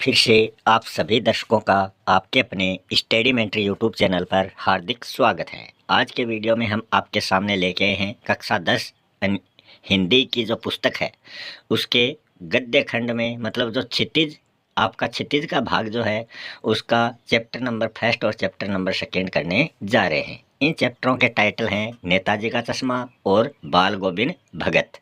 फिर से आप सभी दर्शकों का आपके अपने स्टडी मेंटर यूट्यूब चैनल पर हार्दिक स्वागत है। आज के वीडियो में हम आपके सामने लेके आए हैं कक्षा 10 हिंदी की जो पुस्तक है उसके गद्य खंड में मतलब जो क्षितिज आपका क्षितिज का भाग जो है उसका चैप्टर नंबर फर्स्ट और चैप्टर नंबर सेकेंड करने जा रहे हैं। इन चैप्टरों के टाइटल हैं नेताजी का चश्मा और बाल गोविंद भगत।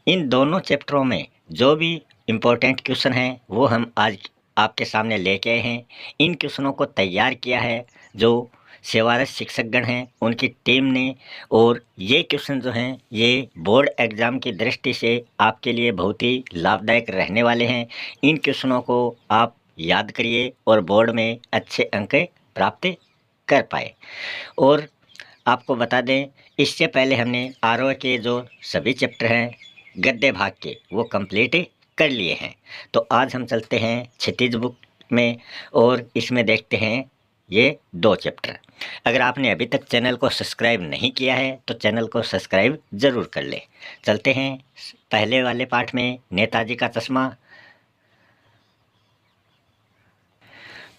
इन दोनों चैप्टरों में जो भी इम्पोर्टेंट क्वेश्चन हैं वो हम आज आपके सामने लेके आए हैं। इन क्वेश्चनों को तैयार किया है जो सेवारत शिक्षकगण हैं उनकी टीम ने, और ये क्वेश्चन जो हैं ये बोर्ड एग्ज़ाम की दृष्टि से आपके लिए बहुत ही लाभदायक रहने वाले हैं। इन क्वेश्चनों को आप याद करिए और बोर्ड में अच्छे अंक प्राप्त कर पाए। और आपको बता दें, इससे पहले हमने आरओ के जो सभी चैप्टर हैं गद्य भाग के वो कंप्लीट कर लिए हैं। तो आज हम चलते हैं क्षितिज बुक में और इसमें देखते हैं ये दो चैप्टर। अगर आपने अभी तक चैनल को सब्सक्राइब नहीं किया है तो चैनल को सब्सक्राइब ज़रूर कर लें। चलते हैं पहले वाले पाठ में, नेताजी का चश्मा।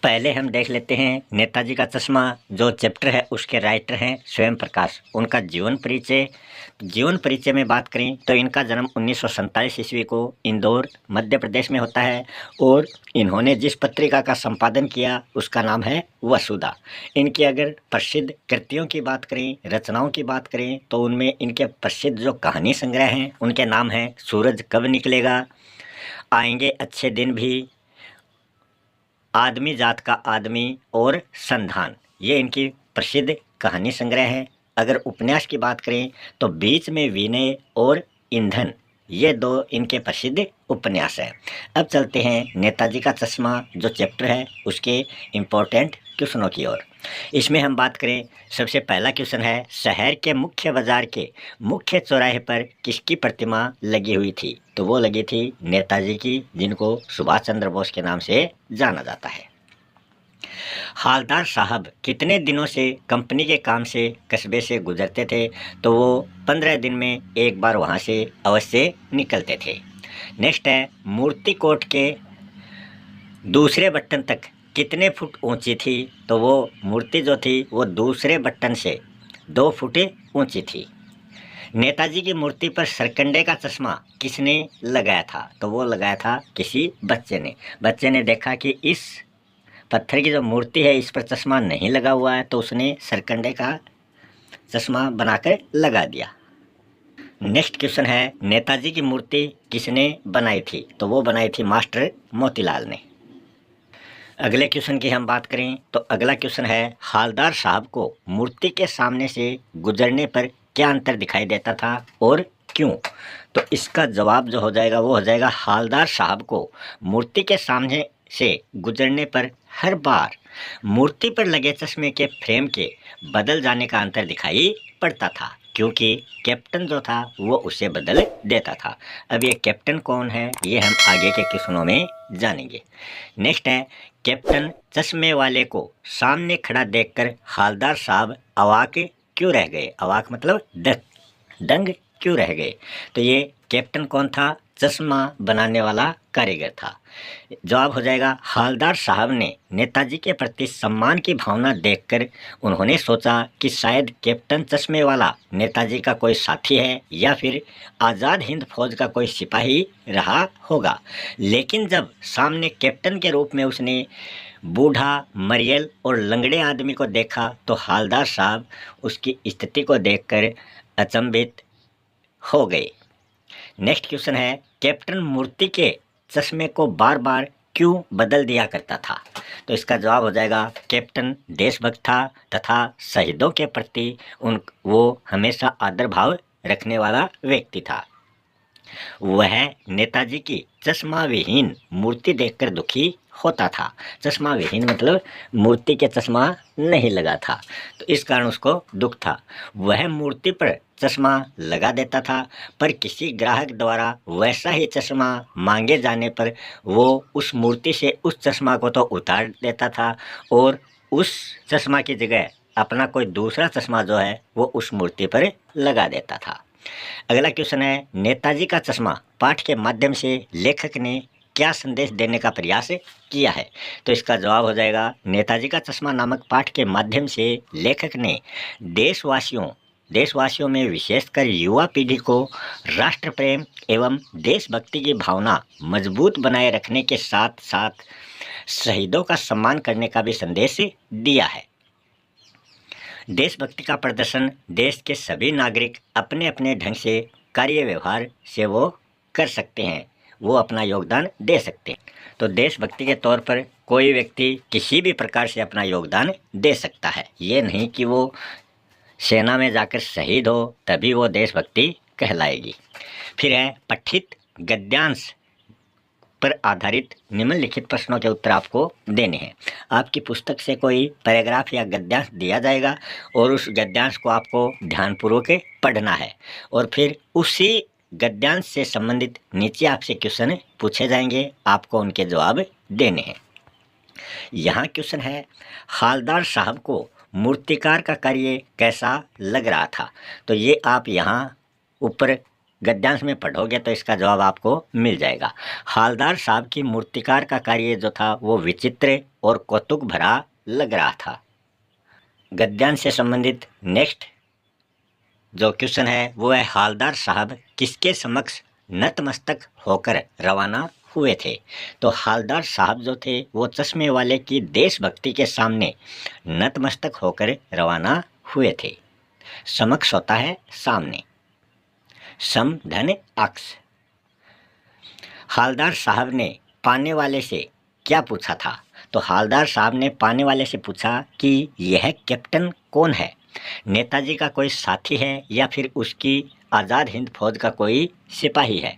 पहले हम देख लेते हैं नेताजी का चश्मा जो चैप्टर है उसके राइटर हैं स्वयं प्रकाश। उनका जीवन परिचय में बात करें तो इनका जन्म 1947 ईस्वी को इंदौर मध्य प्रदेश में होता है और इन्होंने जिस पत्रिका का संपादन किया उसका नाम है वसुधा। इनकी अगर प्रसिद्ध कृतियों की बात करें, रचनाओं की बात करें तो उनमें इनके प्रसिद्ध जो कहानी संग्रह हैं उनके नाम हैं सूरज कब निकलेगा, आएंगे अच्छे दिन भी, आदमी जात का आदमी और संधान। ये इनकी प्रसिद्ध कहानी संग्रह है। अगर उपन्यास की बात करें तो बीच में विनय और ईंधन, ये दो इनके प्रसिद्ध उपन्यास हैं। अब चलते हैं नेताजी का चश्मा जो चैप्टर है उसके इम्पोर्टेंट क्वेश्चनों की ओर। इसमें हम बात करें, सबसे पहला क्वेश्चन है शहर के मुख्य बाजार के मुख्य चौराहे पर किसकी प्रतिमा लगी हुई थी? तो वो लगी थी नेताजी की, जिनको सुभाष चंद्र बोस के नाम से जाना जाता है। हालदार साहब कितने दिनों से कंपनी के काम से कस्बे से गुजरते थे? तो वो 15 दिन में एक बार वहाँ से अवश्य निकलते थे। नेक्स्ट है मूर्ति कोट के दूसरे बटन तक कितने फुट ऊंची थी? तो वो मूर्ति जो थी वो दूसरे बटन से 2 फुट ऊंची थी। नेताजी की मूर्ति पर सरकंडे का चश्मा किसने लगाया था? तो वो लगाया था किसी बच्चे ने। बच्चे ने देखा कि इस पत्थर की जो मूर्ति है इस पर चश्मा नहीं लगा हुआ है तो उसने सरकंडे का चश्मा बनाकर लगा दिया। नेक्स्ट क्वेश्चन है नेताजी की मूर्ति किसने बनाई थी? तो वो बनाई थी मास्टर मोतीलाल ने। अगले क्वेश्चन की हम बात करें तो अगला क्वेश्चन है हालदार साहब को मूर्ति के सामने से गुजरने पर क्या अंतर दिखाई देता था और क्यों? तो इसका जवाब जो हो जाएगा वो हो जाएगा हालदार साहब को मूर्ति के सामने से गुजरने पर हर बार मूर्ति पर लगे चश्मे के फ्रेम के बदल जाने का अंतर दिखाई पड़ता था, क्योंकि कैप्टन जो था वो उसे बदल देता था। अब ये कैप्टन कौन है ये हम आगे के क्वेश्चनों में जानेंगे। नेक्स्ट है कैप्टन चश्मे वाले को सामने खड़ा देखकर हालदार साहब अवाक क्यों रह गए? अवाक मतलब दंग क्यों रह गए? तो ये कैप्टन कौन था? चश्मा बनाने वाला कारीगर था। जवाब हो जाएगा हालदार साहब ने नेताजी के प्रति सम्मान की भावना देखकर उन्होंने सोचा कि शायद कैप्टन चश्मे वाला नेताजी का कोई साथी है या फिर आज़ाद हिंद फौज का कोई सिपाही रहा होगा। लेकिन जब सामने कैप्टन के रूप में उसने बूढ़ा, मरियल और लंगड़े आदमी को देखा तो हालदार साहब उसकी स्थिति को देखकर अचंभित हो गए। नेक्स्ट क्वेश्चन है कैप्टन मूर्ति के चश्मे को बार बार क्यों बदल दिया करता था? तो इसका जवाब हो जाएगा कैप्टन देशभक्त था तथा शहीदों के प्रति वो हमेशा आदर भाव रखने वाला व्यक्ति था। वह नेताजी की चश्मा विहीन मूर्ति देखकर दुखी होता था। चश्मा विहीन मतलब मूर्ति के चश्मा नहीं लगा था, तो इस कारण उसको दुख था। वह मूर्ति पर चश्मा लगा देता था, पर किसी ग्राहक द्वारा वैसा ही चश्मा मांगे जाने पर वो उस मूर्ति से उस चश्मा को तो उतार देता था और उस चश्मा की जगह अपना कोई दूसरा चश्मा जो है वो उस मूर्ति पर लगा देता था। अगला क्वेश्चन है नेताजी का चश्मा पाठ के माध्यम से लेखक ने क्या संदेश देने का प्रयास किया है? तो इसका जवाब हो जाएगा, नेताजी का चश्मा नामक पाठ के माध्यम से लेखक ने देशवासियों में विशेषकर युवा पीढ़ी को राष्ट्र प्रेम एवं देशभक्ति की भावना मजबूत बनाए रखने के साथ साथ शहीदों का सम्मान करने का भी संदेश दिया है। देशभक्ति का प्रदर्शन देश के सभी नागरिक अपने अपने ढंग से कार्य व्यवहार से वो कर सकते हैं, वो अपना योगदान दे सकते हैं। तो देशभक्ति के तौर पर कोई व्यक्ति किसी भी प्रकार से अपना योगदान दे सकता है, ये नहीं कि वो सेना में जाकर शहीद हो तभी वो देशभक्ति कहलाएगी। फिर है पठित गद्यांश पर आधारित निम्नलिखित प्रश्नों के उत्तर आपको देने हैं। आपकी पुस्तक से कोई पैराग्राफ या गद्यांश दिया जाएगा और उस गद्यांश को आपको ध्यानपूर्वक पढ़ना है और फिर उसी गद्यांश से संबंधित नीचे आपसे क्वेश्चन पूछे जाएंगे, आपको उनके जवाब देने हैं। यहाँ क्वेश्चन है, हालदार साहब को मूर्तिकार का कार्य कैसा लग रहा था? तो ये आप यहाँ ऊपर गद्यांश में पढ़ोगे तो इसका जवाब आपको मिल जाएगा। हालदार साहब की मूर्तिकार का कार्य जो था वो विचित्र और कौतुक भरा लग रहा था। गद्यांश से संबंधित नेक्स्ट जो क्वेश्चन है वो है, हालदार साहब किसके समक्ष नतमस्तक होकर रवाना हुए थे? तो हालदार साहब जो थे वो चश्मे वाले की देशभक्ति के सामने नतमस्तक होकर रवाना हुए थे। समक्ष होता है सामने, सम धन अक्ष। हालदार साहब ने पाने वाले से क्या पूछा था? तो हालदार साहब ने पाने वाले से पूछा कि यह कैप्टन कौन है? नेताजी का कोई साथी है या फिर उसकी आज़ाद हिंद फौज का कोई सिपाही है?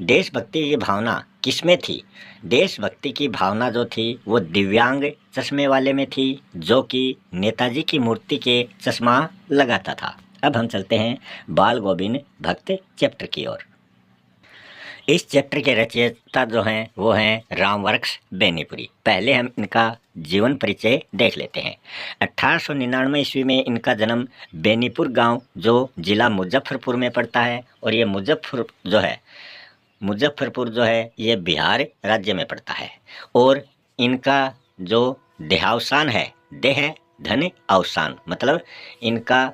देशभक्ति की भावना किसमें थी? देशभक्ति की भावना जो थी वो दिव्यांग चश्मे वाले में थी, जो कि नेताजी की मूर्ति के चश्मा लगाता था। अब हम चलते हैं बाल गोविंद भक्त चैप्टर की ओर। इस चैप्टर के रचयिता जो हैं वो हैं रामवर्क्स बेनीपुरी। पहले हम इनका जीवन परिचय देख लेते हैं। 1899 ईस्वी में इनका जन्म बेनीपुर गांव जो जिला मुजफ्फरपुर में पड़ता है, और ये मुजफ्फरपुर जो है ये बिहार राज्य में पड़ता है। और इनका जो देहावसान है, देह धन अवसान, मतलब इनका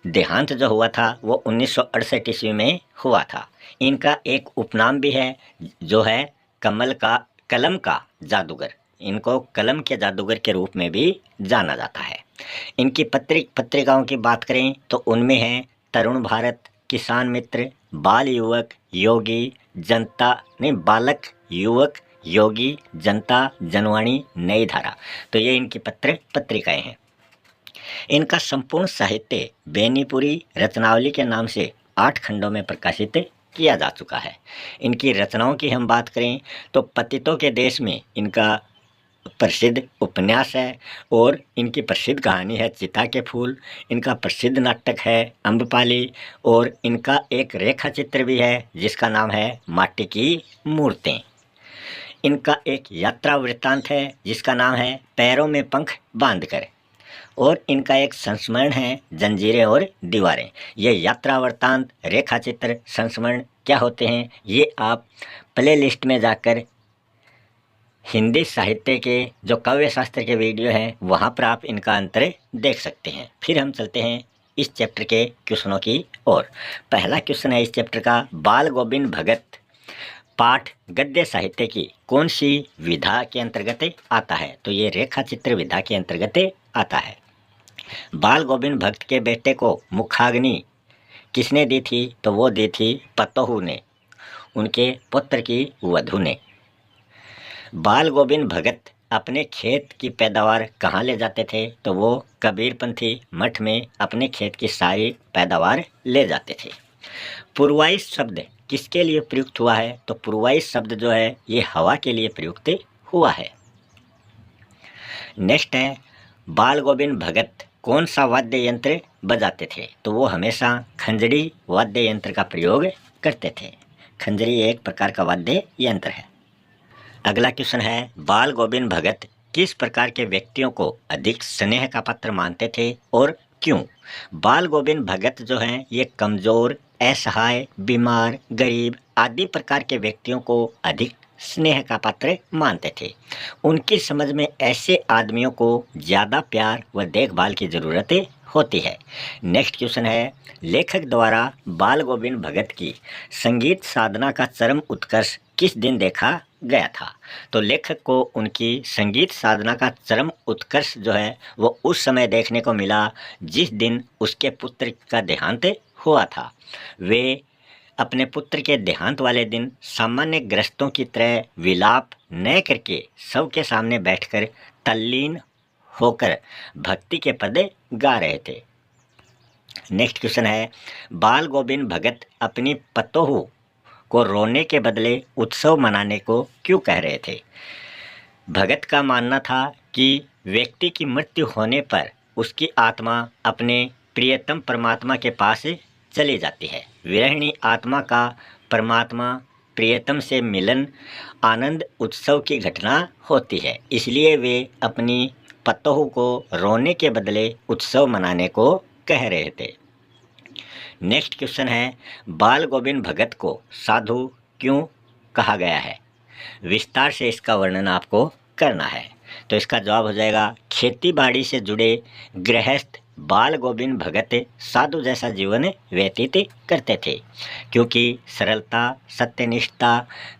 देहांत जो हुआ था वो 1968 ईस्वी में हुआ था। इनका एक उपनाम भी है जो है कलम का जादूगर। इनको कलम के जादूगर के रूप में भी जाना जाता है। इनकी पत्रिकाओं की बात करें तो उनमें है तरुण भारत, किसान मित्र, बाल युवक योगी, बालक युवक योगी, जनता, जनवाणी, नई धारा। तो ये इनकी पत्रिकाएं हैं। इनका संपूर्ण साहित्य बेनीपुरी रचनावली के नाम से 8 खंडों में प्रकाशित किया जा चुका है। इनकी रचनाओं की हम बात करें तो पतितों के देश में इनका प्रसिद्ध उपन्यास है, और इनकी प्रसिद्ध कहानी है चिता के फूल। इनका प्रसिद्ध नाटक है अम्बपाली, और इनका एक रेखा चित्र भी है जिसका नाम है माटी की मूर्तें। इनका एक यात्रा वृत्तांत है जिसका नाम है पैरों में पंख बांधकर, और इनका एक संस्मरण है जंजीरें और दीवारें। ये यात्रा वृत्तांत, रेखा चित्र, संस्मरण क्या होते हैं ये आप प्ले लिस्ट में जाकर हिंदी साहित्य के जो काव्य शास्त्र के वीडियो हैं वहाँ पर आप इनका अंतर देख सकते हैं। फिर हम चलते हैं इस चैप्टर के क्वेश्चनों की ओर। पहला क्वेश्चन है इस चैप्टर का, बाल गोविंद भगत पाठ गद्य साहित्य की कौन सी विधा के अंतर्गत आता है? तो ये रेखा चित्र विधा के अंतर्गत आता है। बाल गोविंद भक्त के बेटे को मुखाग्नि किसने दी थी? तो वो दी थी पतोहू ने, उनके पुत्र की वधू ने। बाल गोविंद भगत अपने खेत की पैदावार कहाँ ले जाते थे? तो वो कबीरपंथी मठ में अपने खेत की सारी पैदावार ले जाते थे। पूर्वाई शब्द किसके लिए प्रयुक्त हुआ है? तो पूर्वाई शब्द जो है ये हवा के लिए प्रयुक्त हुआ है। नेक्स्ट है, बाल गोविंद भगत कौन सा वाद्य यंत्र बजाते थे? तो वो हमेशा खंजरी वाद्य यंत्र का प्रयोग करते थे। खंजरी एक प्रकार का वाद्य यंत्र है। अगला क्वेश्चन है, बाल गोविंद भगत किस प्रकार के व्यक्तियों को अधिक स्नेह का पात्र मानते थे और क्यों? बाल गोविंद भगत जो हैं ये कमज़ोर, असहाय, बीमार, गरीब आदि प्रकार के व्यक्तियों को अधिक स्नेह का पात्र मानते थे। उनकी समझ में ऐसे आदमियों को ज़्यादा प्यार व देखभाल की ज़रूरत होती है। नेक्स्ट क्वेश्चन है, लेखक द्वारा बाल गोविंद भगत की संगीत साधना का चरम उत्कर्ष किस दिन देखा गया था? तो लेखक को उनकी संगीत साधना का चरम उत्कर्ष जो है वो उस समय देखने को मिला जिस दिन उसके पुत्र का देहांत हुआ था। वे अपने पुत्र के देहांत वाले दिन सामान्य ग्रस्तों की तरह विलाप न करके सबके सामने बैठकर तल्लीन होकर भक्ति के पद गा रहे थे। नेक्स्ट क्वेश्चन है, बाल गोविंद भगत अपनी पतोहू को रोने के बदले उत्सव मनाने को क्यों कह रहे थे? भगत का मानना था कि व्यक्ति की मृत्यु होने पर उसकी आत्मा अपने प्रियतम परमात्मा के पास चली जाती है। विरहिणी आत्मा का परमात्मा प्रियतम से मिलन आनंद उत्सव की घटना होती है, इसलिए वे अपनी पतोहू को रोने के बदले उत्सव मनाने को कह रहे थे। नेक्स्ट क्वेश्चन है, बाल गोविंद भगत को साधु क्यों कहा गया है? विस्तार से इसका वर्णन आपको करना है। तो इसका जवाब हो जाएगा, खेती बाड़ी से जुड़े गृहस्थ बाल गोविंद भगत साधु जैसा जीवन व्यतीत करते थे, क्योंकि सरलता, सत्यनिष्ठता,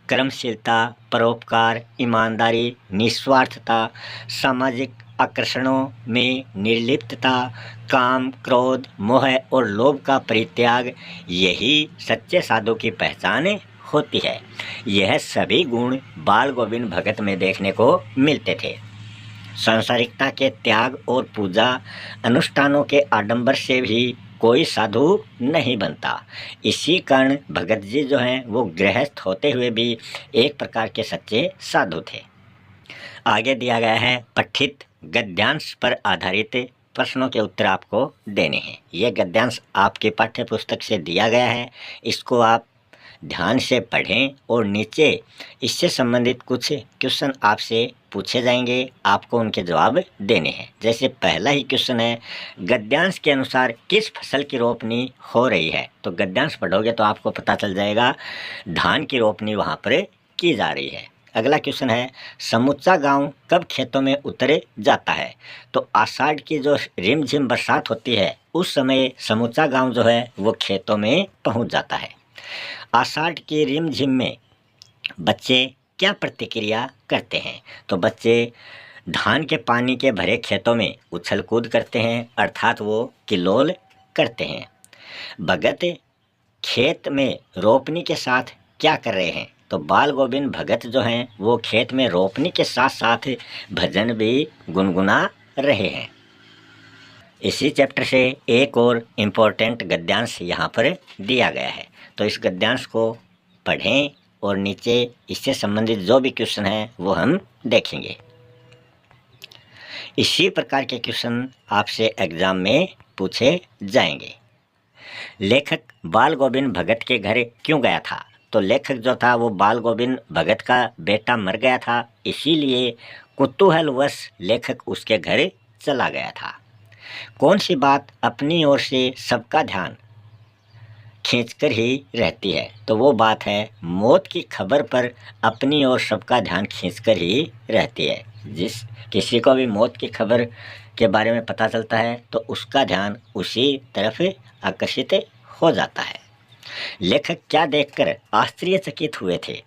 कर्मशीलता, परोपकार, ईमानदारी, निस्वार्थता, सामाजिक आकर्षणों में निर्लिप्तता, काम, क्रोध, मोह और लोभ का परित्याग, यही सच्चे साधु की पहचान होती है। यह सभी गुण बाल गोविंद भगत में देखने को मिलते थे। सांसारिकता के त्याग और पूजा अनुष्ठानों के आडंबर से भी कोई साधु नहीं बनता। इसी कारण भगत जी जो हैं वो गृहस्थ होते हुए भी एक प्रकार के सच्चे साधु थे। आगे दिया गया है, पठित गद्यांश पर आधारित प्रश्नों के उत्तर आपको देने हैं। ये गद्यांश आपके पाठ्य पुस्तक से दिया गया है, इसको आप ध्यान से पढ़ें और नीचे इससे संबंधित कुछ क्वेश्चन आपसे पूछे जाएंगे, आपको उनके जवाब देने हैं। जैसे पहला ही क्वेश्चन है, गद्यांश के अनुसार किस फसल की रोपनी हो रही है? तो गद्यांश पढ़ोगे तो आपको पता चल जाएगा धान की रोपनी वहाँ पर की जा रही है। अगला क्वेश्चन है, समूचा गांव कब खेतों में उतर जाता है? तो आषाढ़ की जो रिमझिम बरसात होती है उस समय समूचा गांव जो है वो खेतों में पहुंच जाता है। आषाढ़ की रिमझिम में बच्चे क्या प्रतिक्रिया करते हैं? तो बच्चे धान के पानी के भरे खेतों में उछल कूद करते हैं, अर्थात वो किलोल करते हैं। भगत खेत में रोपनी के साथ क्या कर रहे हैं? तो बाल गोविंद भगत जो हैं वो खेत में रोपनी के साथ साथ भजन भी गुनगुना रहे हैं। इसी चैप्टर से एक और इम्पोर्टेंट गद्यांश यहाँ पर दिया गया है, तो इस गद्यांश को पढ़ें और नीचे इससे संबंधित जो भी क्वेश्चन हैं वो हम देखेंगे। इसी प्रकार के क्वेश्चन आपसे एग्जाम में पूछे जाएंगे। लेखक बाल गोविंद भगत के घर क्यों गया था? तो लेखक जो था वो बाल गोविंद भगत का बेटा मर गया था, इसीलिए कुतूहलवश लेखक उसके घर चला गया था। कौन सी बात अपनी ओर से सबका ध्यान खींचकर ही रहती है? तो वो बात है मौत की खबर पर अपनी ओर सबका ध्यान खींचकर ही रहती है। जिस किसी को भी मौत की खबर के बारे में पता चलता है तो उसका ध्यान उसी तरफ आकर्षित हो जाता है। लेखक क्या देखकर आश्चर्यचकित हुए थे?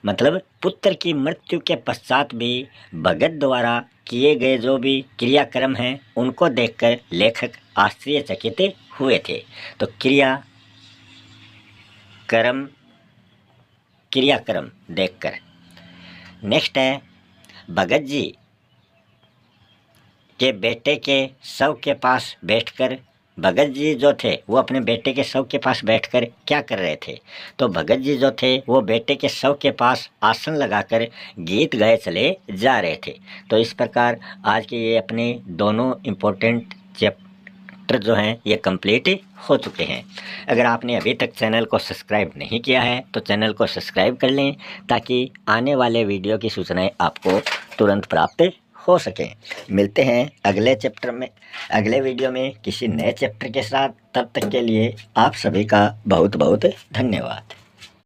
मतलब पुत्र की मृत्यु के पश्चात भी भगत द्वारा किए गए जो भी क्रियाक्रम हैं उनको देखकर लेखक आश्चर्यचकित हुए थे। तो क्रियाक्रम देखकर। नेक्स्ट है, भगत जी के बेटे के शव के पास बैठकर, भगत जी जो थे वो अपने बेटे के शव के पास बैठकर क्या कर रहे थे? तो भगत जी जो थे वो बेटे के शव के पास आसन लगाकर गीत गाए चले जा रहे थे। तो इस प्रकार आज के ये अपने दोनों इम्पोर्टेंट चैप्टर जो हैं ये कंप्लीट हो चुके हैं। अगर आपने अभी तक चैनल को सब्सक्राइब नहीं किया है तो चैनल को सब्सक्राइब कर लें ताकि आने वाले वीडियो की सूचनाएं आपको तुरंत प्राप्त हो सकें। मिलते हैं अगले चैप्टर में, अगले वीडियो में किसी नए चैप्टर के साथ। तब तक के लिए आप सभी का बहुत बहुत धन्यवाद।